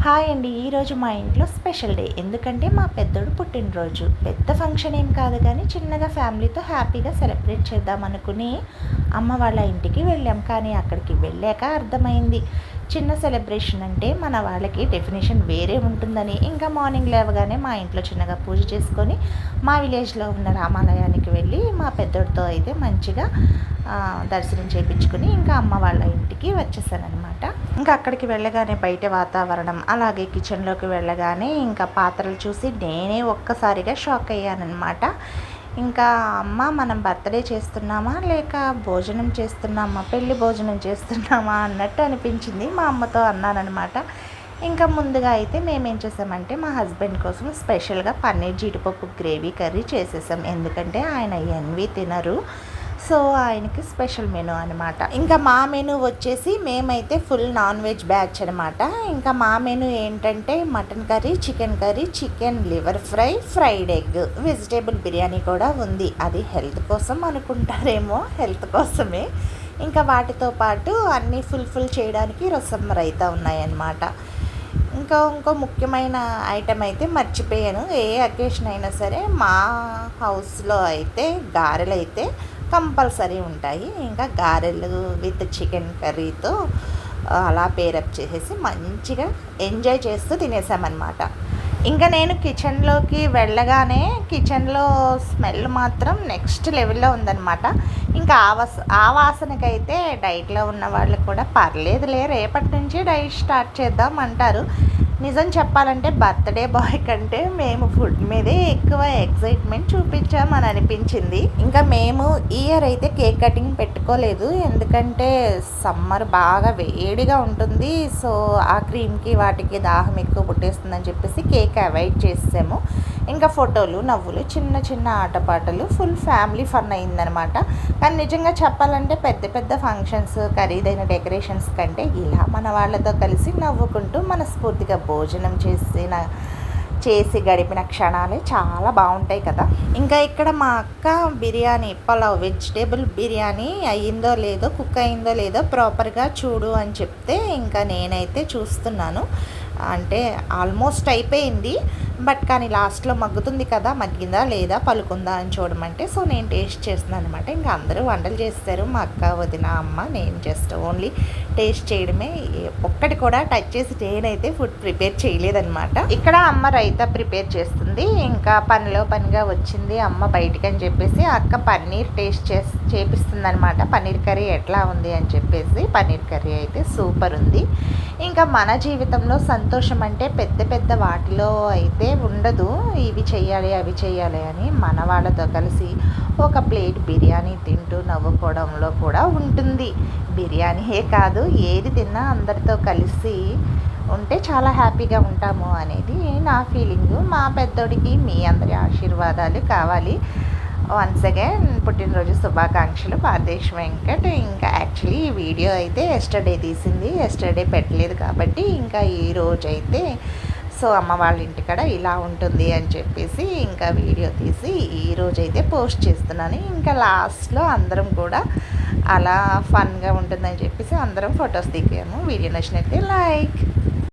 Hi అండి. ఈరోజు మా ఇంట్లో స్పెషల్ డే. ఎందుకంటే మా పెద్దోడు పుట్టినరోజు. పెద్ద ఫంక్షన్ ఏం కాదు కానీ చిన్నగా ఫ్యామిలీతో హ్యాపీగా సెలబ్రేట్ చేద్దాం అనుకుని అమ్మ వాళ్ళ ఇంటికి వెళ్ళాం. కానీ అక్కడికి వెళ్ళాక అర్థమైంది, చిన్న సెలబ్రేషన్ అంటే మన వాళ్ళకి డెఫినేషన్ వేరే ఉంటుందని. ఇంకా మార్నింగ్ లేవగానే మా ఇంట్లో చిన్నగా పూజ చేసుకొని మా విలేజ్లో ఉన్న రామాలయానికి వెళ్ళి మా పెద్దోడితో అయితే మంచిగా దర్శనం చేయించుకుని ఇంకా అమ్మ వాళ్ళ ఇంటికి వచ్చేసానమాట. ఇంకా అక్కడికి వెళ్ళగానే బయట వాతావరణం, అలాగే కిచెన్లోకి వెళ్ళగానే ఇంకా పాత్రలు చూసి నేనే ఒక్కసారిగా షాక్ అయ్యానమాట. ఇంకా అమ్మ మనం బర్త్డే చేస్తున్నామా లేక భోజనం చేస్తున్నామా, పెళ్ళి భోజనం చేస్తున్నామా అన్నట్టు అనిపించింది. మా అమ్మతో అన్నానమాట. ఇంకా ముందుగా అయితే మేమేం చేసామంటే మా హస్బెండ్ కోసం స్పెషల్గా పన్నీర్ జీడిపప్పు గ్రేవీ కర్రీ చేసేసాం. ఎందుకంటే ఆయన ఎన్వి తినరు, సో ఆయనకి స్పెషల్ మెనూ అనమాట. ఇంకా మా మెనూ వచ్చేసి మేమైతే ఫుల్ నాన్ వెజ్ బ్యాచ్ అనమాట. ఇంకా మా మెనూ ఏంటంటే mutton curry, chicken liver fry, fried egg, vegetable biryani కూడా ఉంది. అది హెల్త్ కోసం అనుకుంటారేమో, హెల్త్ కోసమే. ఇంకా వాటితో పాటు అన్నీ ఫుల్ చేయడానికి రసం రైతా ఉన్నాయన్నమాట. ఇంకో ముఖ్యమైన ఐటెం అయితే మర్చిపోయాను. ఏ అకేషన్ అయినా సరే మా హౌస్లో అయితే గారెలు అయితే కంపల్సరీ ఉంటాయి. ఇంకా గారెలు విత్ చికెన్ కర్రీతో అలా పేరప్ చేసేసి మంచిగా ఎంజాయ్ చేస్తూ తినేసామన్నమాట. ఇంకా నేను కిచెన్లోకి వెళ్ళగానే కిచెన్లో స్మెల్ మాత్రం నెక్స్ట్ లెవెల్లో ఉందన్నమాట. ఇంకా ఆ వాసనకైతే డైట్లో ఉన్న వాళ్ళు కూడా పర్లేదులే, రేపటి నుంచి డైట్ స్టార్ట్ చేద్దాం అంటారు. నిజం చెప్పాలంటే బర్త్డే బాయ్ కంటే మేము ఫుడ్ మీదే ఎక్కువ ఎక్సైట్మెంట్ చూపించామని అనిపించింది. ఇంకా మేము ఈ ఇయర్ అయితే కేక్ కటింగ్ పెట్టుకోలేదు, ఎందుకంటే సమ్మర్ బాగా వేడిగా ఉంటుంది. సో ఆ క్రీమ్కి వాటికి దాహం ఎక్కువ పుట్టేస్తుందని చెప్పేసి కేక్ అవాయిడ్ చేసాము. ఇంకా ఫోటోలు, నవ్వులు, చిన్న ఆటపాటలు, ఫుల్ ఫ్యామిలీ ఫన్ అయిందనమాట. కానీ నిజంగా చెప్పాలంటే పెద్ద ఫంక్షన్స్, ఖరీదైన డెకరేషన్స్ కంటే ఇలా మన వాళ్ళతో కలిసి నవ్వుకుంటూ మనస్ఫూర్తిగా భోజనం చేసి గడిపిన క్షణాలే చాలా బాగుంటాయి కదా. ఇంకా ఇక్కడ మా అక్క బిర్యానీ, పలావ్, వెజిటేబుల్ బిర్యానీ అయ్యిందో లేదో, కుక్ అయిందో లేదో ప్రాపర్గా చూడు అని చెప్తే ఇంకా నేనైతే చూస్తున్నాను. అంటే ఆల్మోస్ట్ అయిపోయింది, బట్ కానీ లాస్ట్లో మగ్గుతుంది కదా, మగ్గిందా లేదా పలుకుందా అని చూడమంటే సో నేను టేస్ట్ చేస్తున్నాను అనమాట. ఇంకా అందరూ వంటలు చేస్తారు, మా అక్క, వదిన, అమ్మ, నేను జస్ట్ ఓన్లీ టేస్ట్ చేయడమే. ఒక్కటి కూడా టచ్ చేసి నేనైతే ఫుడ్ ప్రిపేర్ చేయలేదన్నమాట. ఇక్కడ అమ్మ రైతా ప్రిపేర్ చేస్తుంది. ఇంకా పనిగా వచ్చింది అమ్మ బయటికి అని చెప్పేసి అక్క పన్నీర్ టేస్ట్ చేపిస్తుంది అనమాట. పన్నీర్ కర్రీ ఎట్లా ఉంది అని చెప్పేసి. పన్నీర్ కర్రీ అయితే సూపర్ ఉంది. ఇంకా మన జీవితంలో సంతోషం అంటే పెద్ద వాటిలో అయితే ఉండదు, ఇవి చెయ్యాలి అవి చెయ్యాలి అని. మన వాళ్ళతో కలిసి ఒక ప్లేట్ బిర్యానీ తింటూ నవ్వుకోవడంలో కూడా ఉంటుంది. బిర్యానీయే కాదు, ఏది తిన్నా అందరితో కలిసి ఉంటే చాలా హ్యాపీగా ఉంటాము అనేది నా ఫీలింగు. మా పెద్దోడికి మీ అందరి ఆశీర్వాదాలు కావాలి. వన్స్ అగైన్ పుట్టినరోజు శుభాకాంక్షలు పార్దేశ్ వెంకట్. ఇంకా యాక్చువల్లీ ఈ వీడియో అయితే ఎస్టర్డే తీసింది, ఎస్టర్డే పెట్టలేదు కాబట్టి ఇంకా ఈరోజు అయితే సో అమ్మ వాళ్ళ ఇంటికాడ ఇలా ఉంటుంది అని చెప్పేసి ఇంకా వీడియో తీసి ఈరోజైతే పోస్ట్ చేస్తున్నాను. ఇంకా లాస్ట్లో అందరం కూడా అలా ఫన్గా ఉంటుందని చెప్పేసి అందరం ఫొటోస్ దిగాము. వీడియో నచ్చినట్లయితే లైక్.